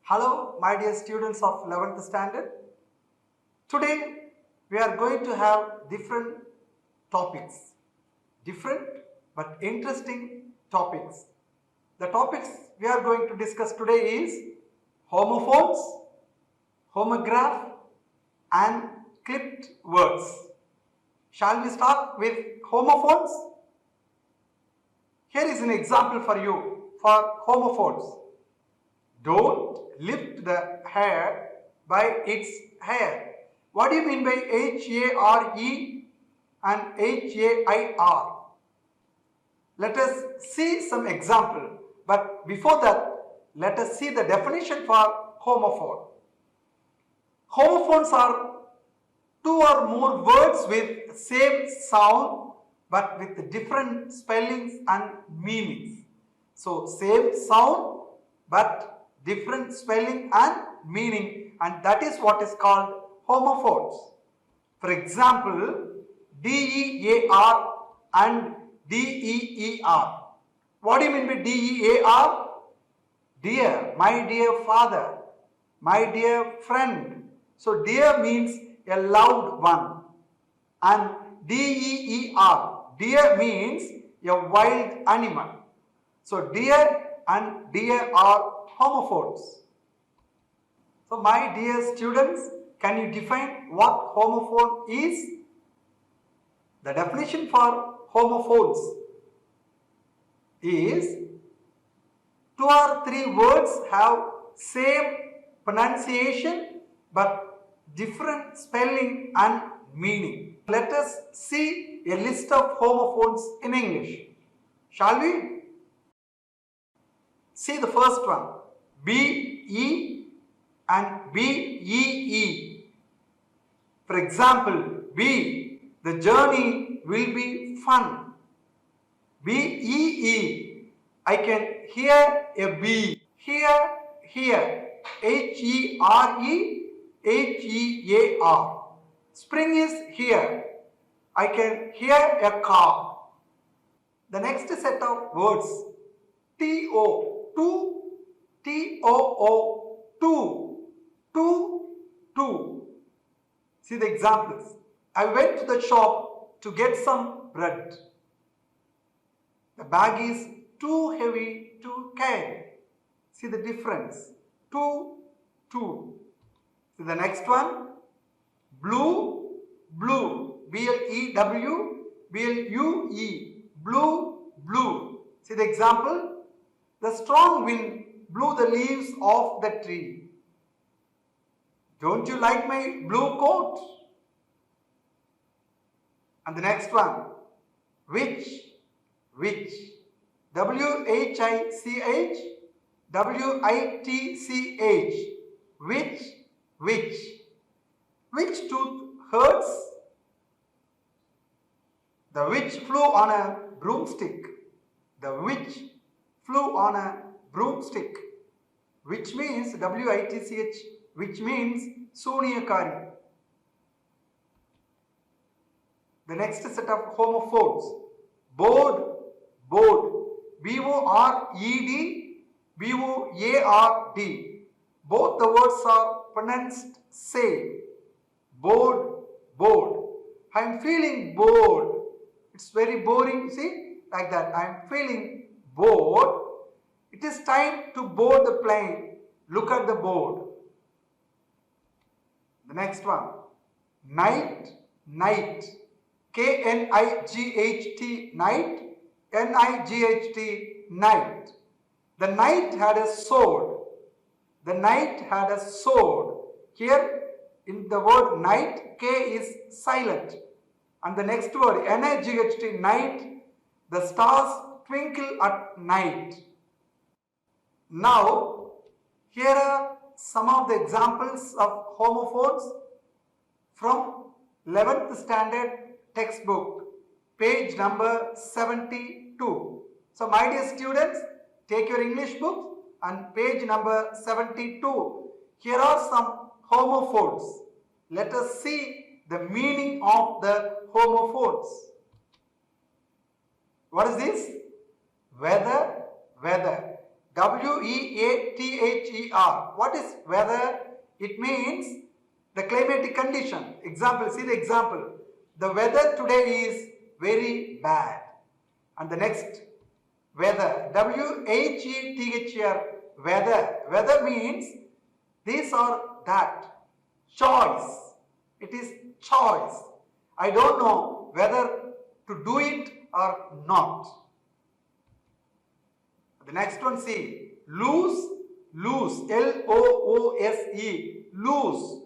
Hello, my dear students of 11th standard. Today we are going to have different topics, different but interesting topics. The topics we are going to discuss today is homophones, homograph and clipped words. Shall we start with homophones? Here is an example for you for homophones. Don't lift the hair by its hair. What do you mean by H-A-R-E and H-A-I-R? Let us see some example. But before that, let us see the definition for homophone. Homophones are two or more words with same sound but with different spellings and meanings. So same sound but different spelling and meaning, and that is what is called homophones. For example, D-E-A-R and D-E-E-R. What do you mean by D-E-A-R? Dear, my dear father, my dear friend. So dear means a loved one. And D-E-E-R, deer means a wild animal. So deer and deer are homophones. So my dear students, can you define what homophone is? The definition for homophones is two or three words have same pronunciation but different spelling and meaning. Let us see a list of homophones in English. Shall we? See the first one. B-E and B-E-E. For example, B, the journey will be fun. B-E-E, I can hear a bee. Here, H-E-R-E, H-E-A-R. Spring is here. I can hear a car. The next set of words, T-O, two, T-O-O, two, two. See the examples. I went to the shop to get some bread. The bag is too heavy to carry. See the difference. Two. See the next one. Blue, B-L-E-W, B-L-U-E, blue. See the example. The strong wind blew the leaves off the tree. Don't you like my blue coat? And the next one, which, W-H-I-C-H, W-I-T-C-H, which tooth hurts? The witch flew on a broomstick. The witch flew on a broomstick, which means W-I-T-C-H, which means Sunyakari. The next set of homophones, board, B-O-R-E-D, B-O-A-R-D. Both the words are pronounced same. Board. I am feeling bored. It's very boring, see, like that. I am feeling bored. It is time to board the plane. Look at the board. The next one. Night. K-N-I-G-H-T, night. N-I-G-H-T, night. The knight had a sword. Here in the word night, K is silent. And the next word, N-I-G-H-T, night. The stars twinkle at night. Now, here are some of the examples of homophones from 11th standard textbook, page number 72. So, my dear students, take your English book and page number 72. Here are some homophones. Let us see the meaning of the homophones. What is this? Weather. W-E-A-T-H-E-R. What is weather? It means the climatic condition. Example, see the example. The weather today is very bad. And the next, weather. W-H-E-T-H-E-R. Weather. Weather means this or that. Choice. It is choice. I don't know whether to do it or not. The next one, see, loose, loose, L-O-O-S-E, loose.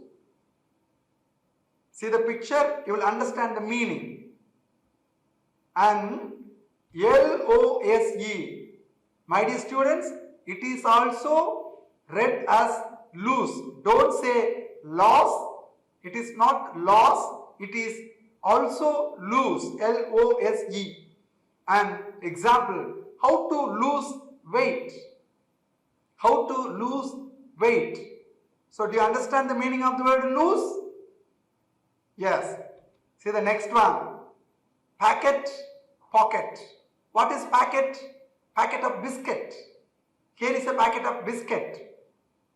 See the picture, you will understand the meaning. And L-O-S-E, my dear students, it is also read as loose. Don't say loss, it is not loss, it is also loose, L-O-S-E. And example, how to lose weight. How to lose weight. So do you understand the meaning of the word lose? Yes. See the next one. Packet, pocket. What is packet? Packet of biscuit. Here is a packet of biscuit.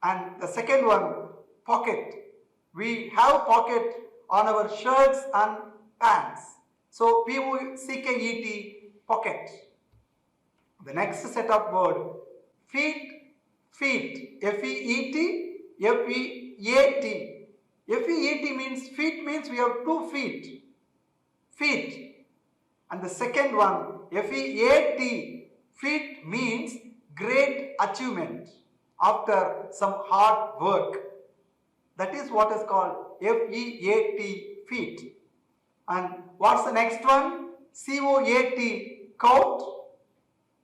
And the second one, pocket. We have pocket on our shirts and pants. So P-O-C-K-E-T, pocket. The next set of word, feet, feet, F-E-E-T, F-E-A-T. F-E-A-T means feet means we have 2 feet, feet. And the second one, F-E-A-T, feet means great achievement after some hard work. That is what is called F-E-A-T, feet. And what's the next one? C-O-A-T, coat.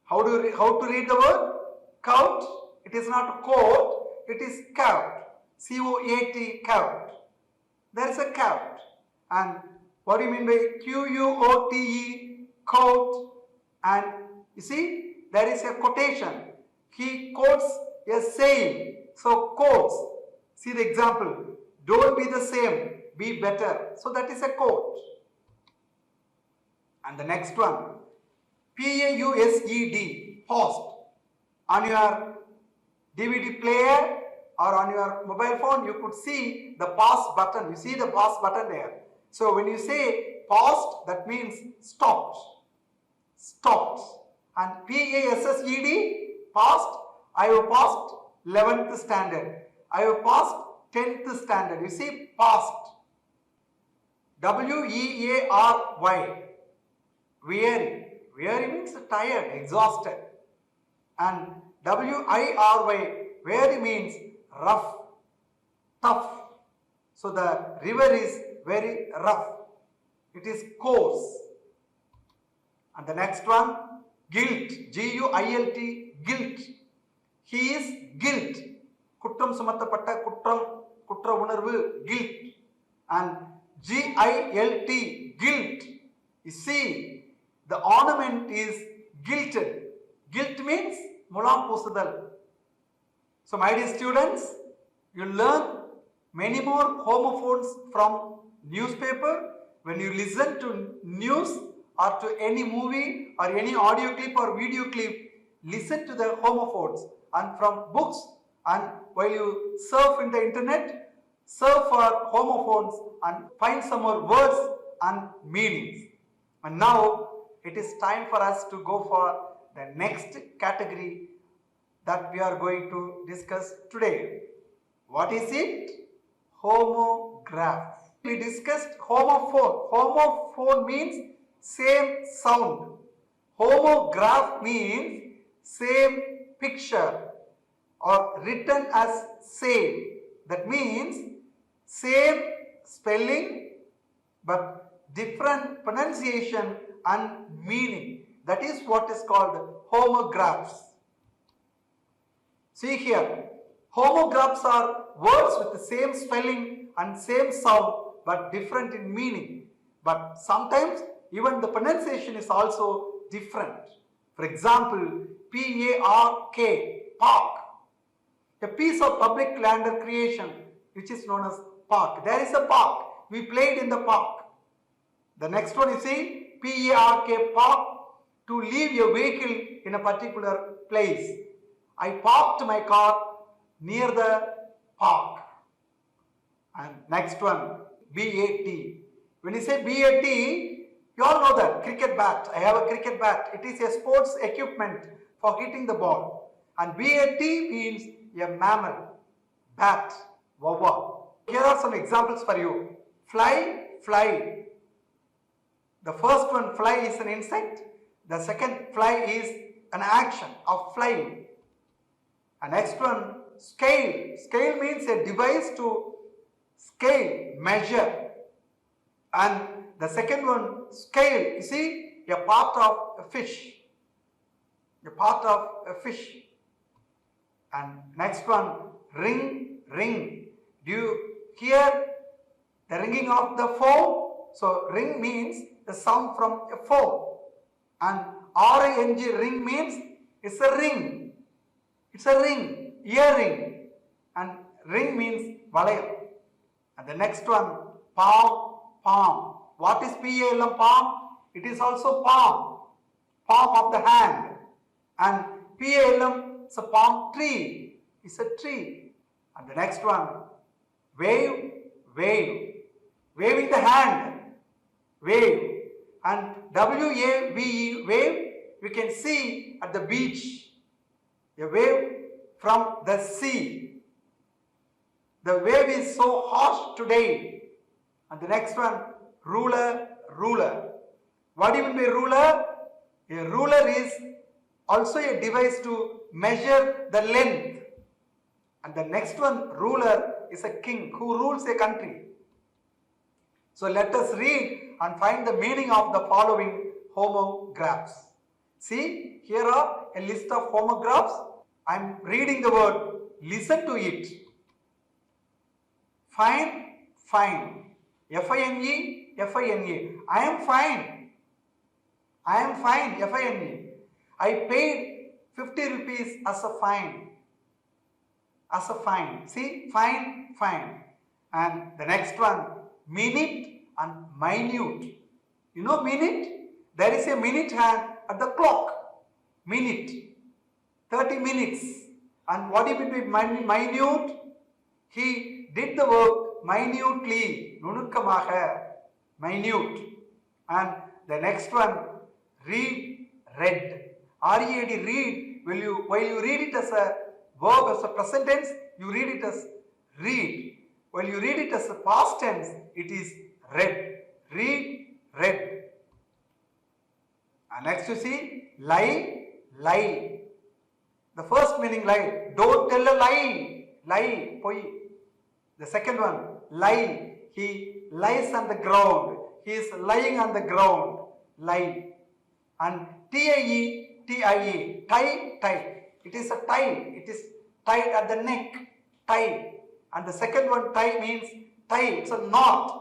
How to read the word? Coat. It is not coat, it is coat. C-O-A-T, coat. There is a coat. And what do you mean by Q-U-O-T-E, coat? And you see, there is a quotation. He quotes a saying. So quotes. See the example. Don't be the same, be better. So that is a quote. And the next one. P-A-U-S-E-D, post. On your DVD player or on your mobile phone, you could see the pause button. You see the pause button there. So when you say paused, that means stopped. Stopped. And P-A-S-S-E-D, paused. I have passed 11th standard. I have passed 10th standard. You see, passed. W-E-A-R-Y, weary. Weary means tired, exhausted. And W-I-R-Y, weary means rough, tough. So the river is very rough. It is coarse. And the next one, guilt, G-U-I-L-T, guilt. He is guilt. Kutram sumattapatta kutra unarvu, guilt. And G-I-L-T, guilt. You see, the ornament is gilted. Gilt means mulam pusudal. So my dear students, you learn many more homophones from newspaper. When you listen to news or to any movie or any audio clip or video clip, listen to the homophones. And from books, and while you surf in the internet, surf for homophones and find some more words and meanings. And now it is time for us to go for the next category that we are going to discuss today. What is it? Homograph. We discussed homophone. Homophone means same sound. Homograph means same picture or written as same. That means same spelling but different pronunciation and meaning. That is what is called homographs. See here, homographs are words with the same spelling and same sound but different in meaning. But sometimes even the pronunciation is also different. For example, P-A-R-K, park. A piece of public land or creation which is known as park. There is a park. We played in the park. The next one you see, P-A-R-K, park, to leave your vehicle in a particular place. I parked my car near the park. And next one, BAT. When you say BAT, you all know that cricket bat. I have a cricket bat. It is a sports equipment for hitting the ball. And BAT means a mammal, bat, wawa. Here are some examples for you. Fly, fly. The first one, fly, is an insect. The second, fly, is an action of flying. And next one, scale. Scale means a device to scale, measure. And the second one, scale, you see, a part of a fish. A part of a fish. And next one, ring, ring. Do you hear the ringing of the phone? So ring means the sound from a phone. And R-I-N-G, ring, means it's a ring. It's a ring, earring. And ring means valayam. And the next one, palm, palm. What is P-A-L-M, palm? It is also palm. Palm of the hand. And P-A-L-M is a palm tree. It's a tree. And the next one, wave, wave. Waving the hand. Wave. And W-A-V-E, wave, we can see at the beach. A wave from the sea. The wave is so harsh today. And the next one, ruler, ruler. What do you mean by ruler? A ruler is also a device to measure the length. And the next one, ruler, is a king who rules a country. So let us read and find the meaning of the following homographs. See, here are a list of homographs. I am reading the word, listen to it. Fine, fine. F-I-N-E, F-I-N-E. I am fine. I am fine, F-I-N-E. I paid 50 rupees as a fine. As a fine. See, fine, fine. And the next one, minute and minute. You know minute? There is a minute hand at the clock. Minute. 30 minutes. And what do you mean by minute? He did the work minutely. Nunukamaha. Minute. And the next one, read, read. R-E-A-D, read. While you read it as a verb, as a present tense, you read it as read. While you read it as a past tense, it is read. Read, read. And next you see, lie, lie. The first meaning, lie. Don't tell a lie. Lie, poi. The second one, lie. He lies on the ground. He is lying on the ground. Lie. And T-I-E, T-I-E, tie, tie. It is a tie. It is tied at the neck. Tie. And the second one, tie, means tie. It's a knot.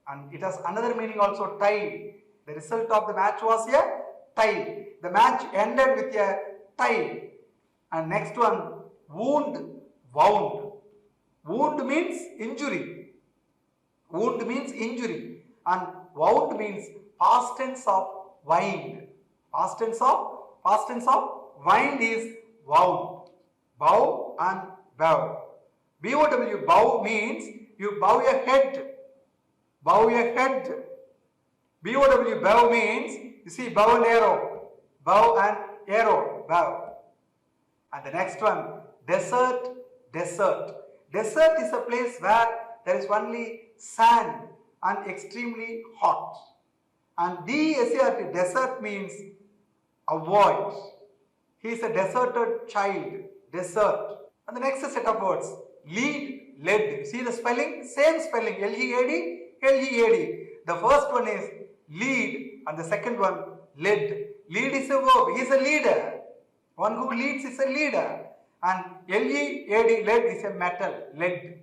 And it has another meaning also, tie. The result of the match was a tie. The match ended with a tie. And next one, wound, wound. Wound means injury. Wound means injury. And wound means past tense of wind. Past tense of wind is wound. Bow and bow. B-O-W, bow, means you bow your head. Bow your head. B-O-W, bow, means, you see, bow and arrow. Bow and arrow, bow. And the next one, desert, desert. Desert is a place where there is only sand and extremely hot. And D-E-S-E-R-T, desert, means avoid. He is a deserted child. Desert. And the next set of words, lead, led. See the spelling? Same spelling, L-E-A-D, L-E-A-D. The first one is lead and the second one, led. Lead is a verb. He is a leader. One who leads is a leader. And L-E-A-D, led, is a metal, led.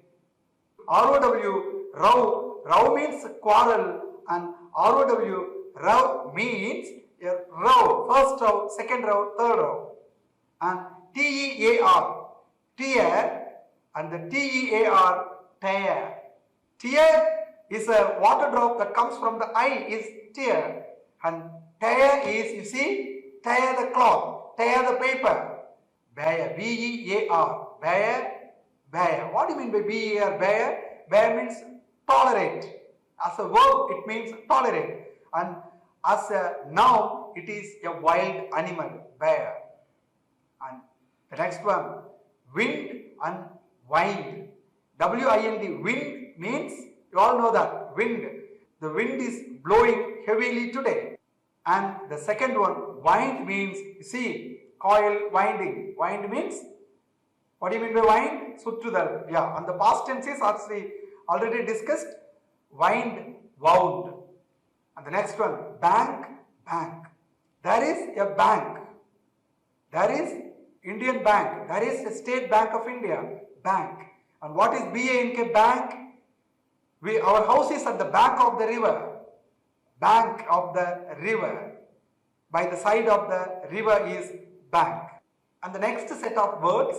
R-O-W, row. Row means quarrel. And R-O-W, row, means a row. First row, second row, third row. And T-E-A-R, tear, and the T-E-A-R, tear. Tear is a water drop that comes from the eye, is tear. And tear is, you see, tear the cloth, tear the paper. bear, B-E-A-R, bear, bear. What do you mean by B-E-A-R, bear? Bear means tolerate. As a verb, it means tolerate. And as a noun, it is a wild animal, bear. And the next one, wind and wind. W-I-N-D, wind means, you all know that, wind. The wind is blowing heavily today. And the second one, wind means, you see, coil winding. Wind means, what do you mean by wind? Suttudal. Yeah, and the past tenses as we already discussed, wind, wound. And the next one, bank, bank. There is a bank. There is Indian Bank. There is a State Bank of India, bank. And what is B-A-N-K, bank? Our house is at the bank of the river. Bank of the river. By the side of the river is bank. And the next set of words,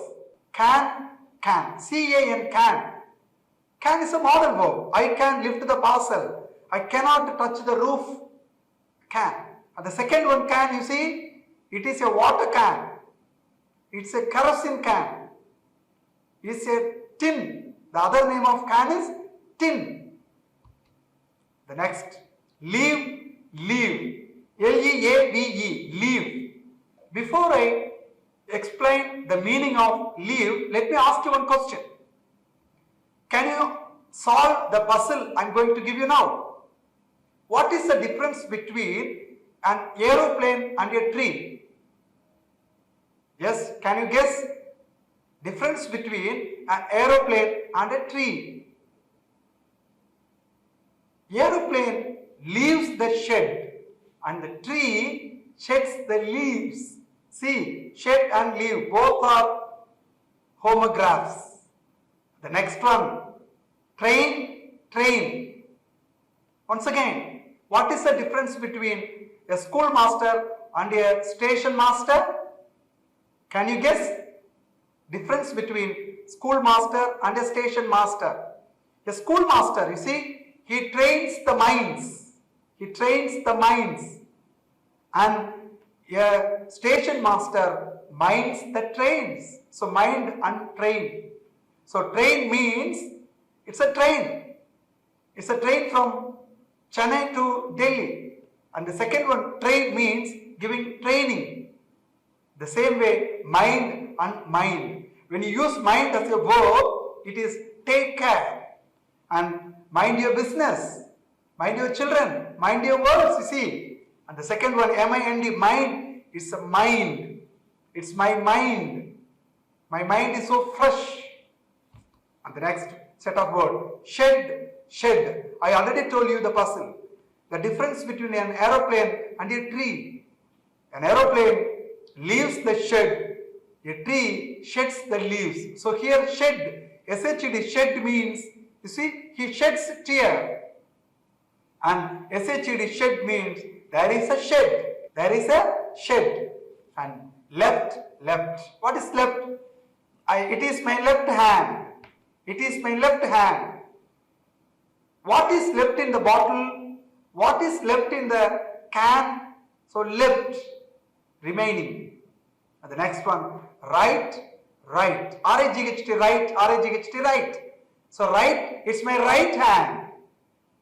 can, can. C-A-N, can. Can is a modal verb. I can lift the parcel. I cannot touch the roof. Can. And the second one, can, you see, it is a water can. It's a kerosene can. It's a tin. The other name of can is tin. The next, leave, leave. L-E-A-V-E, leave. Before I explain the meaning of leave, let me ask you one question. Can you solve the puzzle I am going to give you now? What is the difference between an aeroplane and a tree? Yes, can you guess? Difference between an aeroplane and a tree. Aeroplane leaves the shed and the tree sheds the leaves. See, shed and leaf, both are homographs. The next one, train, train. Once again, what is the difference between a schoolmaster and a station master? Can you guess? Difference between schoolmaster and a station master. A schoolmaster, you see, he trains the minds. He trains the minds. And a station master minds the trains. So mind and train. So train means, it's a train. It's a train from Chennai to Delhi. And the second one, train means giving training. The same way, mind and mind. When you use mind as a verb, it is take care. And mind your business. Mind your children. Mind your words, you see. And the second one, M-I-N-D, mind, it's a mind. It's my mind. My mind is so fresh. And the next set of words, shed, shed. I already told you the puzzle. The difference between an aeroplane and a tree. An aeroplane leaves the shed. A tree sheds the leaves. So here shed, S-H-E-D, shed means, you see, he sheds tear. And S-H-E-D, shed means, there is a shed. There is a shed. And left, left. What is left? It is my left hand. It is my left hand. What is left in the bottle? What is left in the can? So left, remaining. And the next one, right, right. R-I-G-H-T, right, R-I-G-H-T, right. So right, it's my right hand.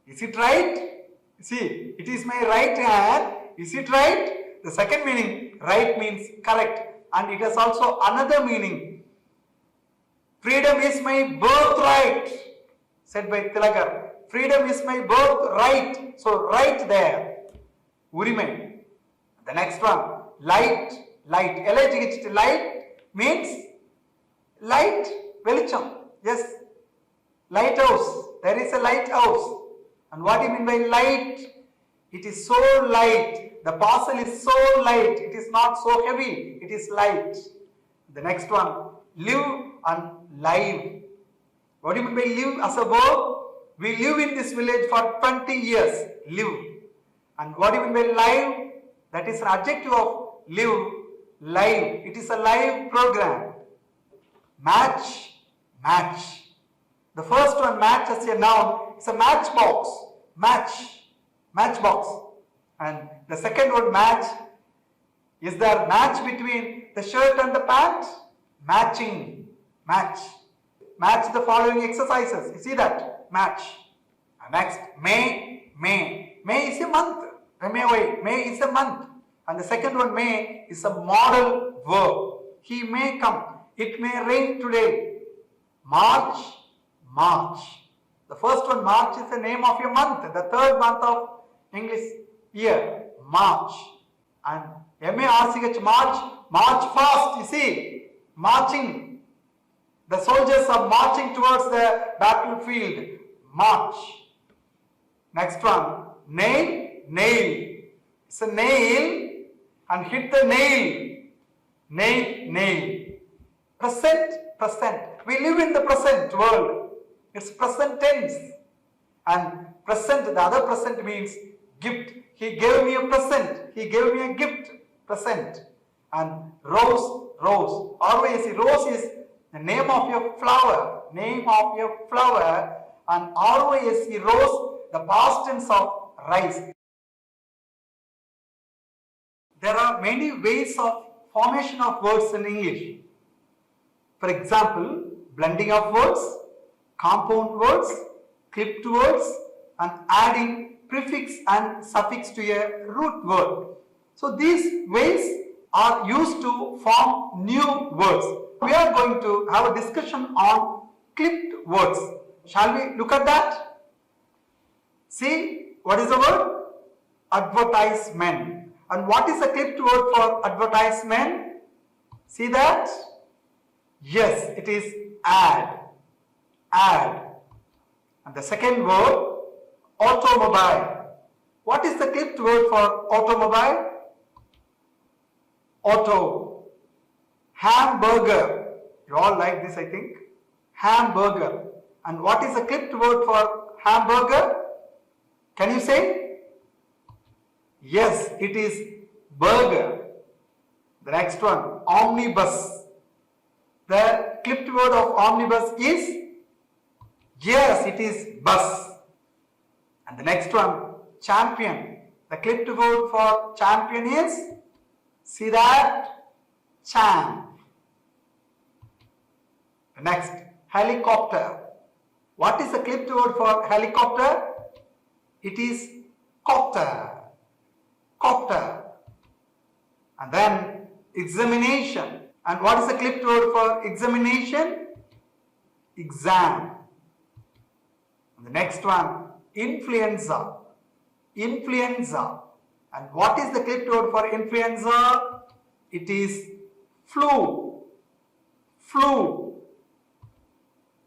Is it right? See, it is my right hand. Is it right? The second meaning, right means correct. And it has also another meaning. Freedom is my birthright, said by Tilakar. Freedom is my birthright. So right there, Urimen. The next one, light, light. L-I-G-H-T, light means light, velicham. Yes, lighthouse. There is a lighthouse. And what do you mean by light? It is so light. The parcel is so light. It is not so heavy. It is light. The next one, live and live. What do you mean by live as a verb? We live in this village for 20 years. Live. And what do you mean by live? That is an adjective of live. Live. It is a live program. Match. Match. The first one, match as a noun, is a matchbox. Match. Matchbox. And the second word, match. Is there match between the shirt and the pant? matching, match. Match the following exercises. You see that? Match. And next, May, May. May is a month. May is a month. And the second one, May, is a modal verb. He may come. It may rain today. March, March. The first one, March, is the name of your month. The third month of English year, March. And M-A-R-C-H, March, march fast, you see, marching. The soldiers are marching towards the battlefield. March. Next one, nail, nail. It's a nail and hit the nail. Nail, nail. Present, present. We live in the present world. It's present tense. And present, the other present means gift. He gave me a present. He gave me a gift. Present. And rose, rose. R-O-S-E. Rose is the name of your flower. Name of your flower. And R-O-S-E, rose, the past tense of rise. There are many ways of formation of words in English. For example, blending of words, compound words, clipped words, and adding prefix and suffix to a root word. So these ways are used to form new words. We are going to have a discussion on clipped words. Shall we look at that? See, what is the word? Advertisement. And what is the clipped word for advertisement? See that? Yes, it is ad. Ad. And the second word, automobile. What is the clipped word for automobile? Auto. Hamburger. You all like this, I think. Hamburger. And what is the clipped word for hamburger? Can you say? Yes, it is burger. The next one, omnibus. The clipped word of omnibus is? Yes, it is bus. And the next one, champion. The clipped word for champion is? See that? Champ. The next, helicopter. What is the clipped word for helicopter? It is copter. Copter. And then examination. And what is the clipped word for examination? Exam. And the next one, influenza. Influenza. And what is the clipped word for influenza? It is flu. Flu.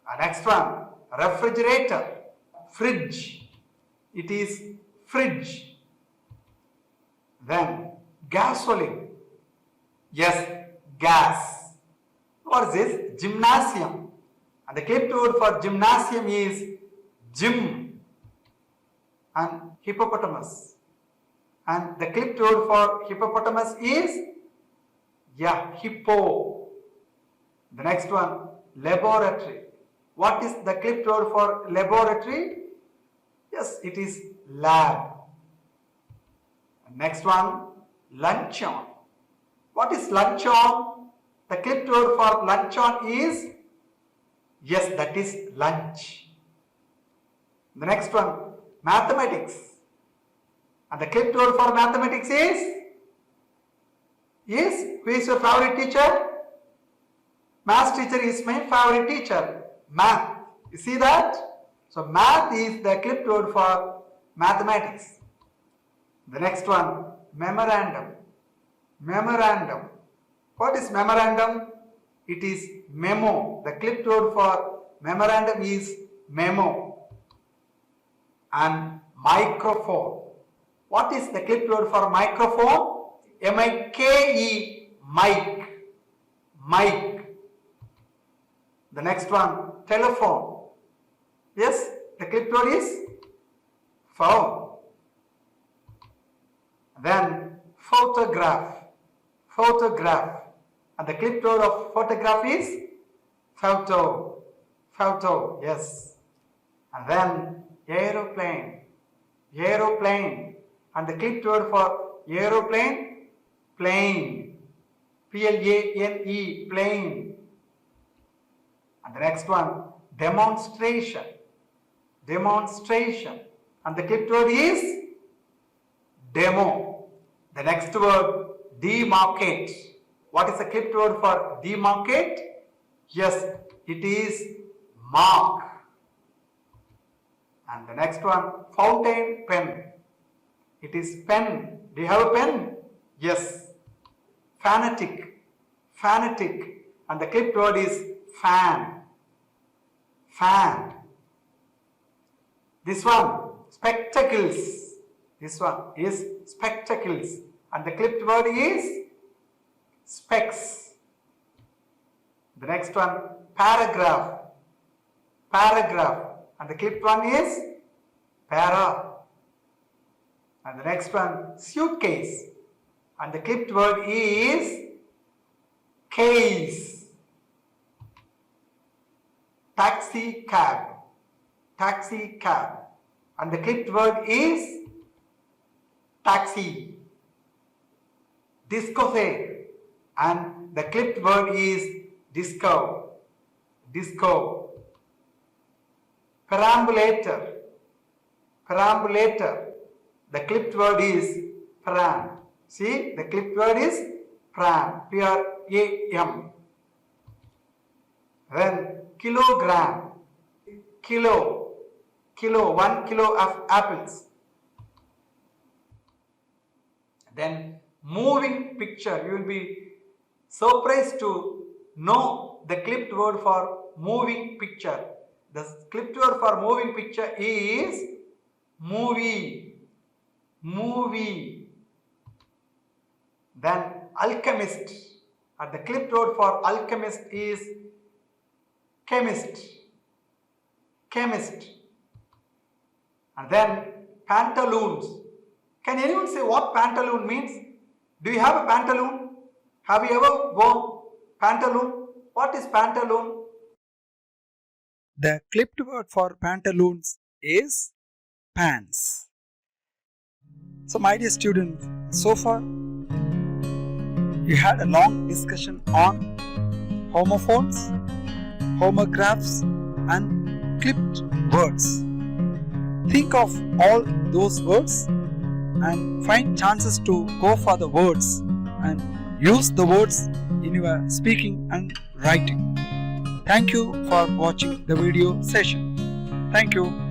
And next one, refrigerator. Fridge. It is fridge. Then gasoline. Yes, gas. What is this? Gymnasium. And the clipped word for gymnasium is gym. And hippopotamus. And the clipped word for hippopotamus is, yeah, hippo. The next one, laboratory. What is the clipped word for laboratory? Yes, it is lab. Next one, luncheon. What is luncheon? The clipped word for luncheon is, yes, that is lunch. The next one, mathematics. And the clipped word for mathematics is? Yes, who is your favorite teacher? Math teacher is my favorite teacher. Math. You see that? So math is the clipped word for mathematics. The next one, memorandum. Memorandum. What is memorandum? It is memo. The clipped word for memorandum is memo. And microphone. What is the clipped word for microphone? M-I-K-E, mic. Mic. The next one, telephone. Yes, the clipped word is phone. Then photograph. Photograph. And the clipped word of photograph is photo. Photo, yes. And then aeroplane. Aeroplane. And the clipped word for aeroplane, plane. P-L-A-N-E, plane. And the next one, demonstration. Demonstration. And the clipped word is demo. The next word, demarcate. What is the clipped word for demarcate? Yes, it is mark. And the next one, fountain pen. It is pen. Do you have a pen? Yes. Fanatic. Fanatic. And the clipped word is fan. Fan. This one, spectacles. This one is spectacles. And the clipped word is specs. The next one, paragraph. Paragraph. And the clipped one is para. And the next one, suitcase. And the clipped word is case. Taxi cab. Taxi cab. And the clipped word is taxi. Discotheque. And the clipped word is disco. Disco. Perambulator. Perambulator. The clipped word is pram. See, the clipped word is pram. P-R-A-M. Then kilogram. Kilo. Kilo. 1 kilo of apples. Then moving picture. You will be surprised to know the clipped word for moving picture. The clipped word for moving picture is movie. Movie. Then alchemist. And the clipped word for alchemist is chemist. Chemist. And then pantaloons. Can anyone say what pantaloon means? Do you have a pantaloon? Have you ever worn pantaloon? What is pantaloon? The clipped word for pantaloons is pants. So my dear students, so far you had a long discussion on homophones, homographs and clipped words. Think of all those words and find chances to go for the words and use the words in your speaking and writing. Thank you for watching the video session. Thank you.